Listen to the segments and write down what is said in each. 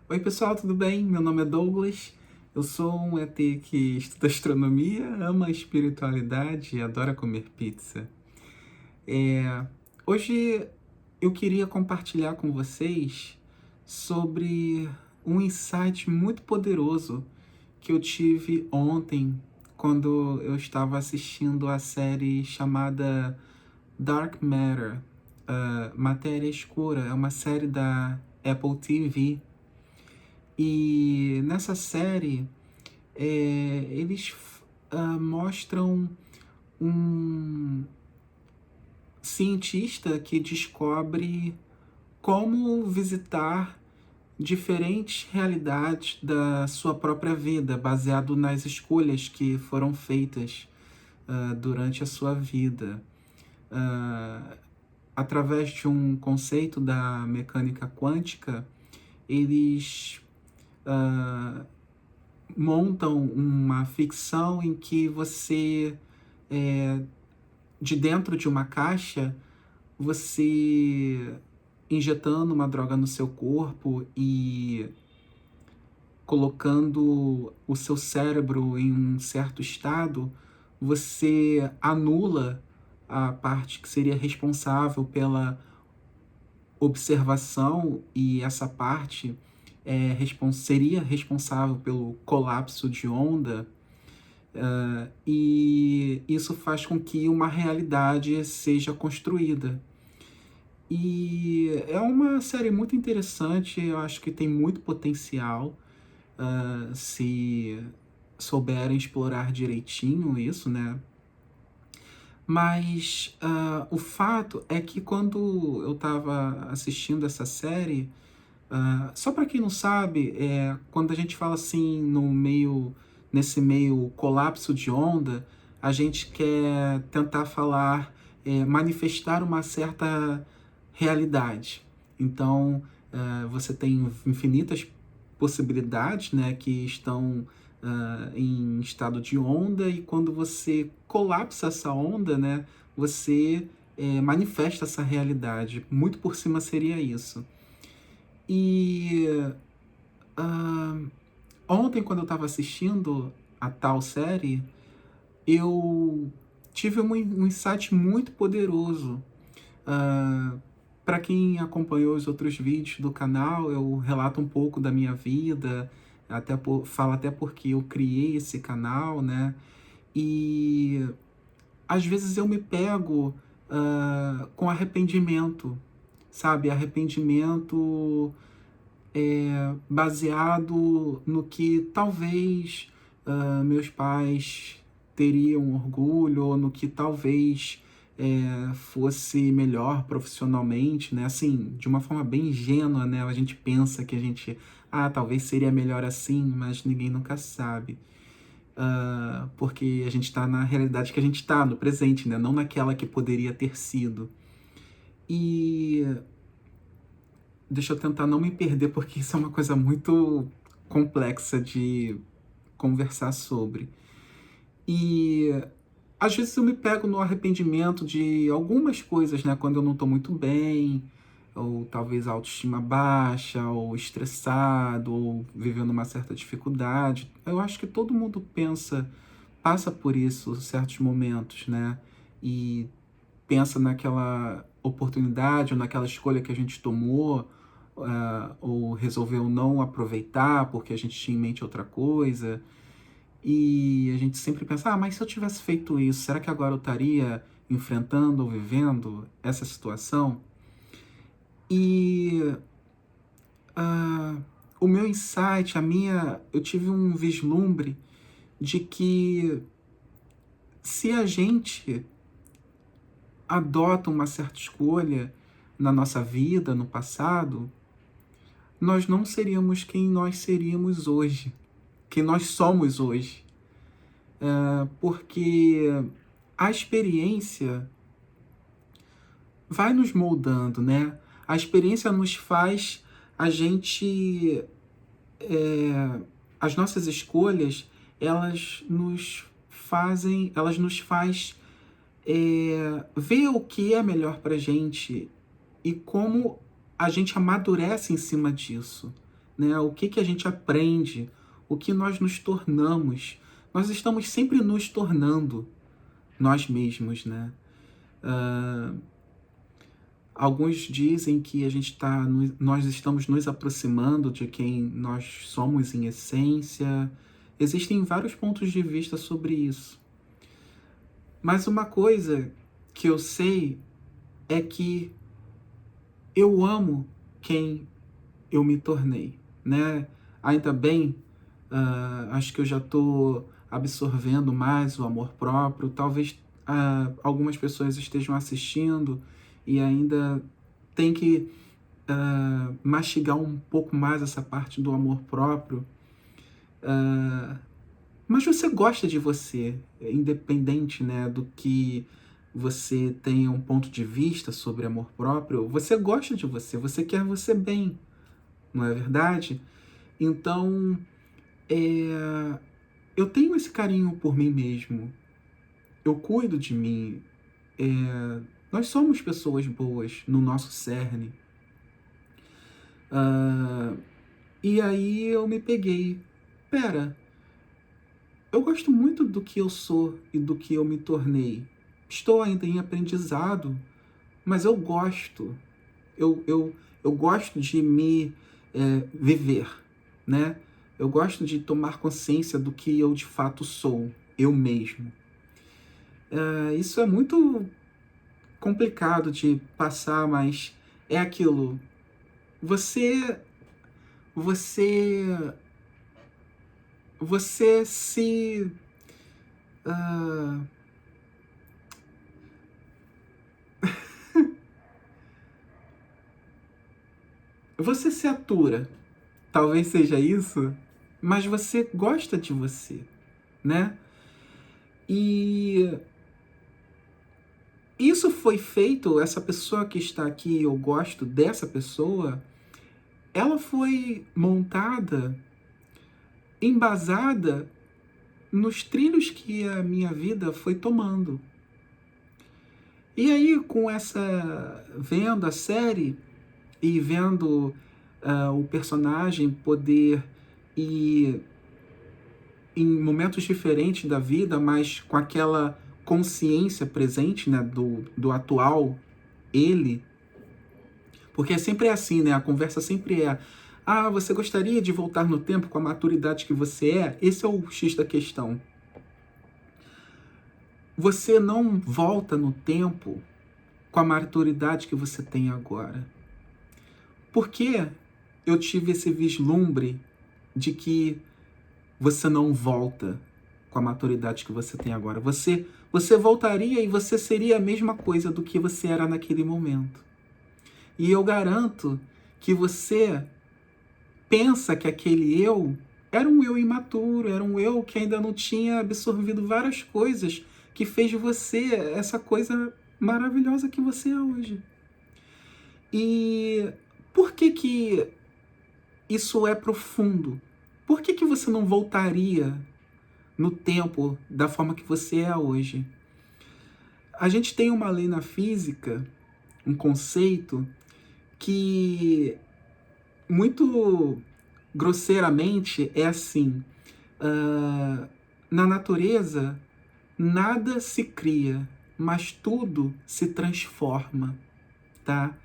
Oi pessoal, tudo bem? Meu nome é Douglas. Eu sou um ET que estuda astronomia, ama a espiritualidade e adora comer pizza. Hoje eu queria compartilhar com vocês sobre um insight muito poderoso que eu tive ontem quando eu estava assistindo a série chamada Dark Matter, Matéria Escura. É uma série da Apple TV. E nessa série, eles mostram um cientista que descobre como visitar diferentes realidades da sua própria vida, baseado nas escolhas que foram feitas durante a sua vida. Uh, Através de um conceito da mecânica quântica, eles montam uma ficção em que você, de dentro de uma caixa, você injetando uma droga no seu corpo e colocando o seu cérebro em um certo estado, você anula a parte que seria responsável pela observação, e essa parte seria responsável pelo colapso de onda, e isso faz com que uma realidade seja construída. E é uma série muito interessante, eu acho que tem muito potencial, se souberem explorar direitinho isso, né? Mas o fato é que quando eu estava assistindo essa série, só para quem não sabe, quando a gente fala assim nesse meio colapso de onda, a gente quer tentar falar, manifestar uma certa realidade. Então, você tem infinitas possibilidades, né, que estão em estado de onda, e quando você colapsa essa onda, né, você manifesta essa realidade. Muito por cima seria isso. E uh, ontem, quando eu estava assistindo a tal série, eu tive um insight muito poderoso. Para quem acompanhou os outros vídeos do canal, eu relato um pouco da minha vida, falo até porque eu criei esse canal, né? E às vezes eu me pego com arrependimento, sabe? Arrependimento baseado no que talvez meus pais teriam orgulho, ou no que talvez fosse melhor profissionalmente, né? Assim, de uma forma bem ingênua, né? A gente pensa que talvez seria melhor assim, mas ninguém nunca sabe. Porque a gente está na realidade que a gente está, no presente, né? Não naquela que poderia ter sido. E deixa eu tentar não me perder, porque isso é uma coisa muito complexa de conversar sobre. E às vezes eu me pego no arrependimento de algumas coisas, né? Quando eu não estou muito bem, ou talvez a autoestima baixa, ou estressado, ou vivendo uma certa dificuldade. Eu acho que todo mundo passa por isso, certos momentos, né? E pensa naquela oportunidade ou naquela escolha que a gente tomou, ou resolveu não aproveitar porque a gente tinha em mente outra coisa. E a gente sempre pensa, mas se eu tivesse feito isso, será que agora eu estaria enfrentando ou vivendo essa situação? E o meu insight, eu tive um vislumbre de que se a gente adota uma certa escolha na nossa vida, no passado, nós não seríamos quem nós seríamos hoje, quem nós somos hoje. Porque a experiência vai nos moldando, né? A experiência nos faz a gente... as nossas escolhas, elas nos faz ver o que é melhor pra gente e como a gente amadurece em cima disso, né? O que a gente aprende, o que nós nos tornamos. Nós estamos sempre nos tornando nós mesmos, né? Alguns dizem que nós estamos nos aproximando de quem nós somos em essência. Existem vários pontos de vista sobre isso. Mas uma coisa que eu sei é que eu amo quem eu me tornei, né? Ainda bem, acho que eu já estou absorvendo mais o amor próprio. Talvez algumas pessoas estejam assistindo e ainda tem que mastigar um pouco mais essa parte do amor próprio. Mas você gosta de você, independente, né, do que você tenha um ponto de vista sobre amor próprio. Você gosta de você quer você bem, não é verdade? Então, eu tenho esse carinho por mim mesmo. Eu cuido de mim. Nós somos pessoas boas no nosso cerne. E aí eu me peguei. Pera, eu gosto muito do que eu sou e do que eu me tornei. Estou ainda em aprendizado, mas eu gosto. Eu gosto de me viver, né? Eu gosto de tomar consciência do que eu de fato sou, eu mesmo. Isso é muito complicado de passar, mas é aquilo. Você se você se atura, talvez seja isso, mas você gosta de você, né? E isso foi feito, essa pessoa que está aqui, eu gosto dessa pessoa, ela foi montada, embasada nos trilhos que a minha vida foi tomando. E aí, vendo a série e vendo o personagem poder ir em momentos diferentes da vida, mas com aquela consciência presente, né, do atual ele, porque sempre é assim, né, a conversa sempre é: você gostaria de voltar no tempo com a maturidade que você é? Esse é o X da questão. Você não volta no tempo com a maturidade que você tem agora. Por que eu tive esse vislumbre de que você não volta com a maturidade que você tem agora? Você voltaria e você seria a mesma coisa do que você era naquele momento. E eu garanto que você pensa que aquele eu era um eu imaturo, era um eu que ainda não tinha absorvido várias coisas que fez de você essa coisa maravilhosa que você é hoje. E por que isso é profundo? Por que você não voltaria no tempo da forma que você é hoje? A gente tem uma lei na física, um conceito, que muito grosseiramente é assim: na natureza nada se cria, mas tudo se transforma, tá?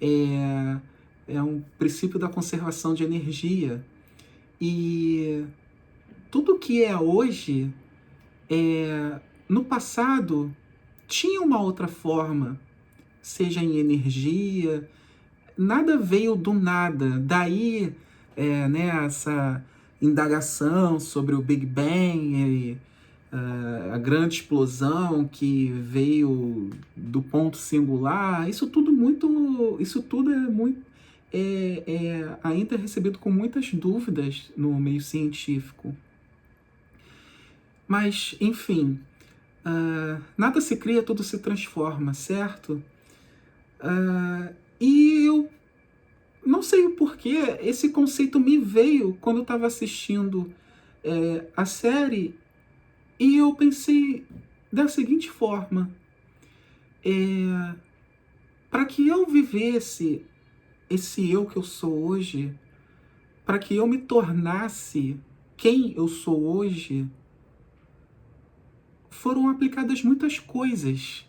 É um princípio da conservação de energia. E tudo que é hoje, no passado, tinha uma outra forma, seja em energia, nada veio do nada. Daí, né, essa indagação sobre o Big Bang e a grande explosão que veio do ponto singular, isso tudo é muito ainda recebido com muitas dúvidas no meio científico. Mas, enfim, nada se cria, tudo se transforma, certo? E eu não sei o porquê, esse conceito me veio quando eu estava assistindo a série, e eu pensei da seguinte forma: para que eu vivesse esse eu que eu sou hoje, para que eu me tornasse quem eu sou hoje, foram aplicadas muitas coisas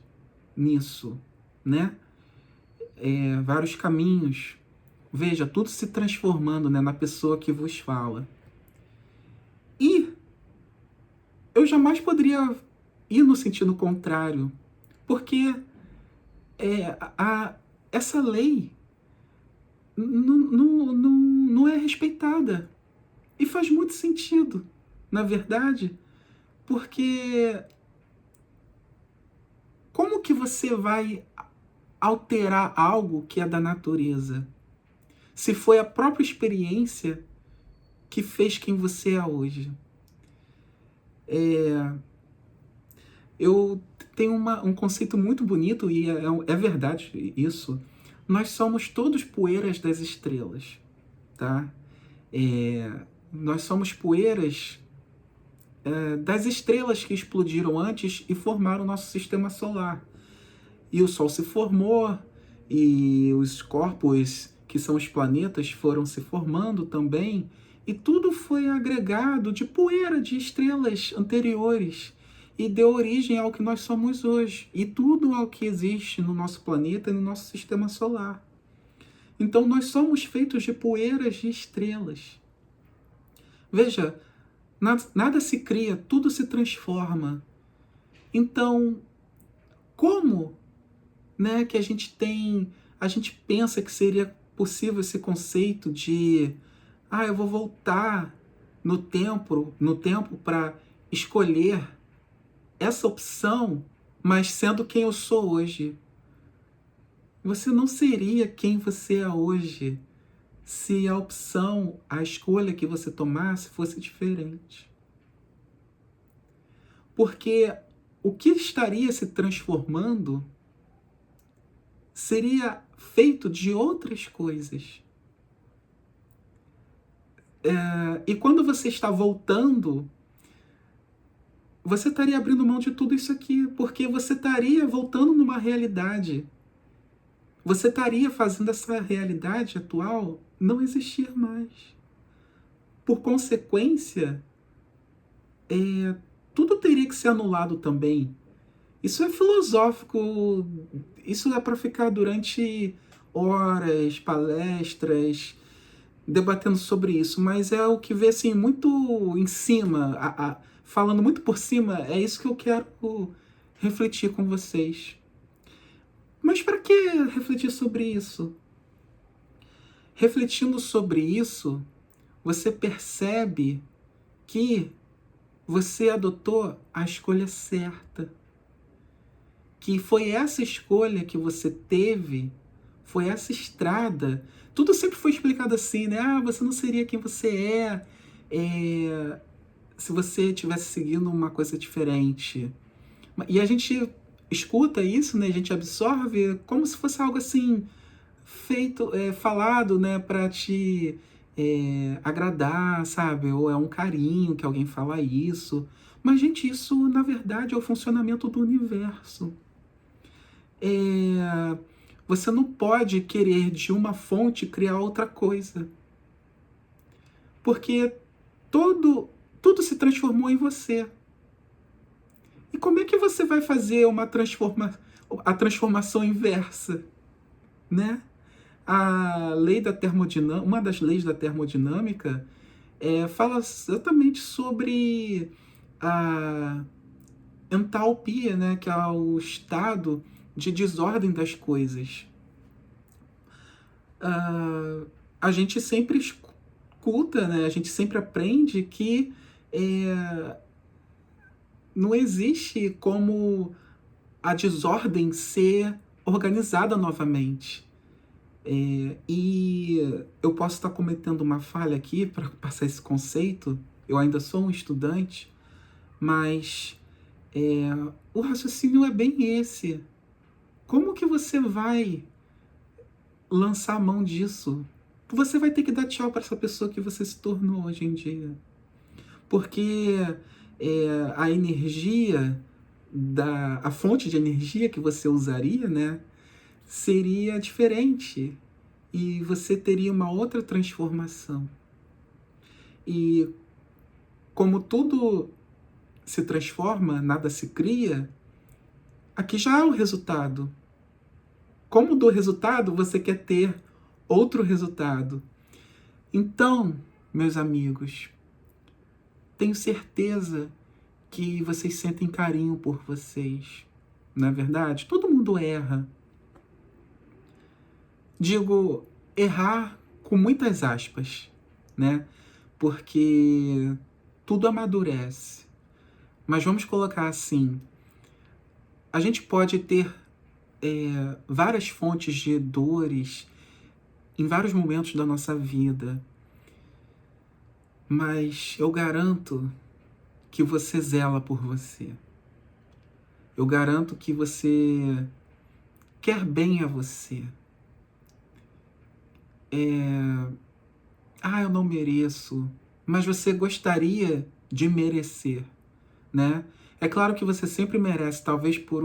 nisso, né? Vários caminhos. Veja, tudo se transformando, né, na pessoa que vos fala. E eu jamais poderia ir no sentido contrário, porque essa lei não é respeitada. E faz muito sentido, na verdade, porque como que você vai alterar algo que é da natureza, se foi a própria experiência que fez quem você é hoje? Eu tenho um conceito muito bonito, e é verdade isso. Nós somos todos poeiras das estrelas, tá? Nós somos poeiras das estrelas que explodiram antes e formaram o nosso sistema solar. E o Sol se formou, e os corpos, que são os planetas, foram se formando também, e tudo foi agregado de poeira de estrelas anteriores, e deu origem ao que nós somos hoje, e tudo ao que existe no nosso planeta e no nosso sistema solar. Então nós somos feitos de poeiras de estrelas. Veja, nada se cria, tudo se transforma. Então, como, né, que a gente pensa que seria possível esse conceito de eu vou voltar no tempo para escolher essa opção, mas sendo quem eu sou hoje? Você não seria quem você é hoje se a opção, a escolha que você tomasse fosse diferente. Porque o que estaria se transformando seria feito de outras coisas. E quando você está voltando, você estaria abrindo mão de tudo isso aqui, porque você estaria voltando numa realidade. Você estaria fazendo essa realidade atual não existir mais. Por consequência, tudo teria que ser anulado também. Isso é filosófico, isso é para ficar durante horas, palestras, debatendo sobre isso, mas é o que vê assim, muito em cima, falando muito por cima, é isso que eu quero refletir com vocês. Mas para que refletir sobre isso? Refletindo sobre isso, você percebe que você adotou a escolha certa. Que foi essa escolha que você teve, foi essa estrada. Tudo sempre foi explicado assim, né? Você não seria quem você se você estivesse seguindo uma coisa diferente. E a gente escuta isso, né? A gente absorve como se fosse algo assim, feito, falado, né? Para te agradar, sabe? Ou é um carinho que alguém fala isso. Mas, gente, isso, na verdade, é o funcionamento do universo. Você não pode querer de uma fonte criar outra coisa. Porque tudo se transformou em você. E como é que você vai fazer a transformação inversa? Né? A lei da termodinâmica, uma das leis da termodinâmica, fala exatamente sobre a entalpia, né? Que é o estado de desordem das coisas. A gente sempre escuta, né? A gente sempre aprende que não existe como a desordem ser organizada novamente. E eu posso estar cometendo uma falha aqui para passar esse conceito, eu ainda sou um estudante, mas o raciocínio é bem esse. Como que você vai lançar a mão disso? Você vai ter que dar tchau para essa pessoa que você se tornou hoje em dia. Porque a energia, a fonte de energia que você usaria, né, seria diferente. E você teria uma outra transformação. E como tudo se transforma, nada se cria, aqui já há o resultado. Como do resultado você quer ter outro resultado? Então, meus amigos, tenho certeza que vocês sentem carinho por vocês. Não é verdade? Todo mundo erra. Digo, errar com muitas aspas, né? Porque tudo amadurece. Mas vamos colocar assim, a gente pode ter várias fontes de dores em vários momentos da nossa vida, mas eu garanto que você zela por você. Eu garanto que você quer bem a você. Eu não mereço, mas você gostaria de merecer, né? É claro que você sempre merece, talvez por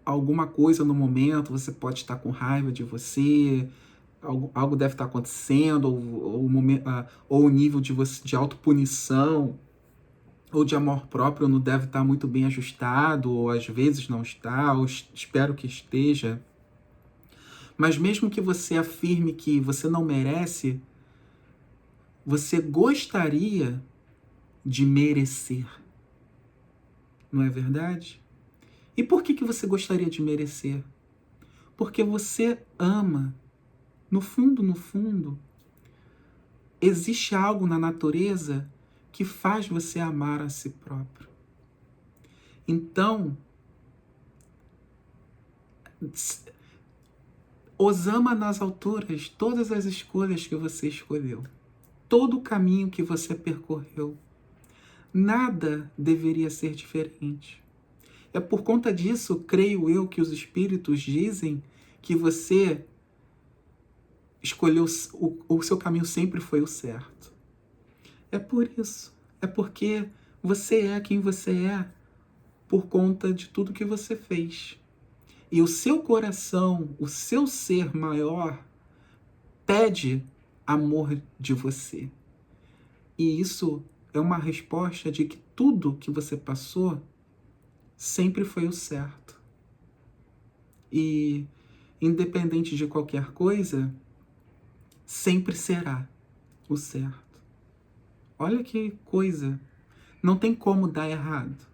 alguma coisa no momento, você pode estar com raiva de você, algo deve estar acontecendo, ou o nível de autopunição ou de amor próprio não deve estar muito bem ajustado, ou às vezes não está, ou espero que esteja. Mas mesmo que você afirme que você não merece, você gostaria de merecer, não é verdade? E por que você gostaria de merecer? Porque você ama. No fundo, no fundo, existe algo na natureza que faz você amar a si próprio. Então, os ama nas alturas todas as escolhas que você escolheu, todo o caminho que você percorreu. Nada deveria ser diferente. É por conta disso, creio eu, que os espíritos dizem que você escolheu, o seu caminho sempre foi o certo. É por isso. É porque você é quem você é por conta de tudo que você fez. E o seu coração, o seu ser maior, pede amor de você. E isso é uma resposta de que tudo que você passou sempre foi o certo. E, independente de qualquer coisa, sempre será o certo. Olha que coisa. Não tem como dar errado.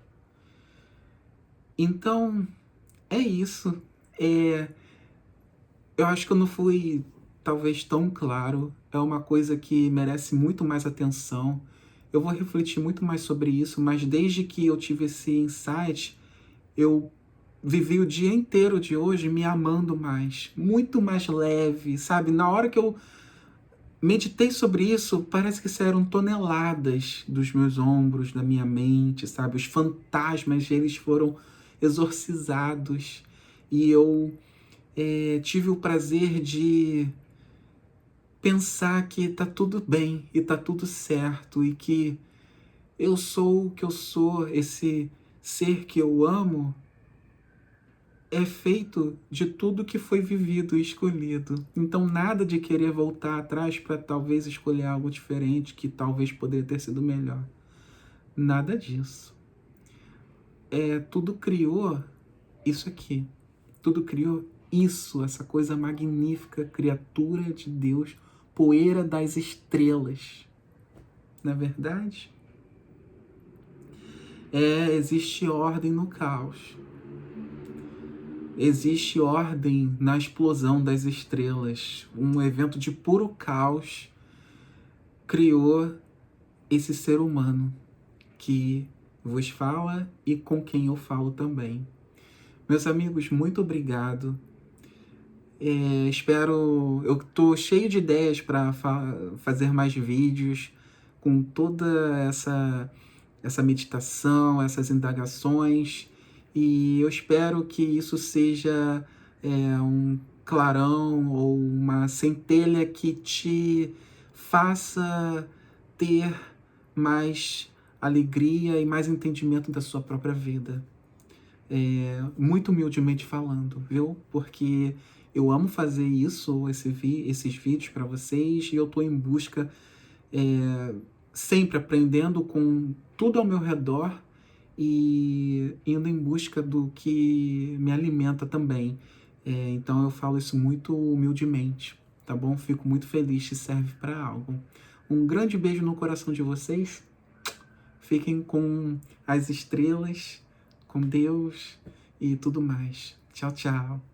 Então, é isso. Eu acho que eu não fui, talvez, tão claro. É uma coisa que merece muito mais atenção. Eu vou refletir muito mais sobre isso, mas desde que eu tive esse insight, eu vivi o dia inteiro de hoje me amando mais, muito mais leve, sabe? Na hora que eu meditei sobre isso, parece que saíram toneladas dos meus ombros, da minha mente, sabe? Os fantasmas, eles foram exorcizados. E eu tive o prazer de pensar que tá tudo bem e tá tudo certo e que eu sou o que eu sou, esse ser que eu amo é feito de tudo que foi vivido e escolhido. Então nada de querer voltar atrás para talvez escolher algo diferente que talvez poderia ter sido melhor. Nada disso. Tudo criou isso aqui. Tudo criou isso, essa coisa magnífica, criatura de Deus, poeira das estrelas. Não é verdade? Existe ordem no caos. Existe ordem na explosão das estrelas. Um evento de puro caos criou esse ser humano que vos fala e com quem eu falo também. Meus amigos, muito obrigado. Eu tô cheio de ideias para fazer mais vídeos com toda essa meditação, essas indagações, e eu espero que isso seja um clarão ou uma centelha que te faça ter mais alegria e mais entendimento da sua própria vida. Muito humildemente falando, viu? Porque eu amo fazer isso, esses vídeos para vocês, e eu estou em busca sempre aprendendo com tudo ao meu redor e indo em busca do que me alimenta também. Então eu falo isso muito humildemente, tá bom? Fico muito feliz se serve para algo. Um grande beijo no coração de vocês. Fiquem com as estrelas, com Deus e tudo mais. Tchau, tchau.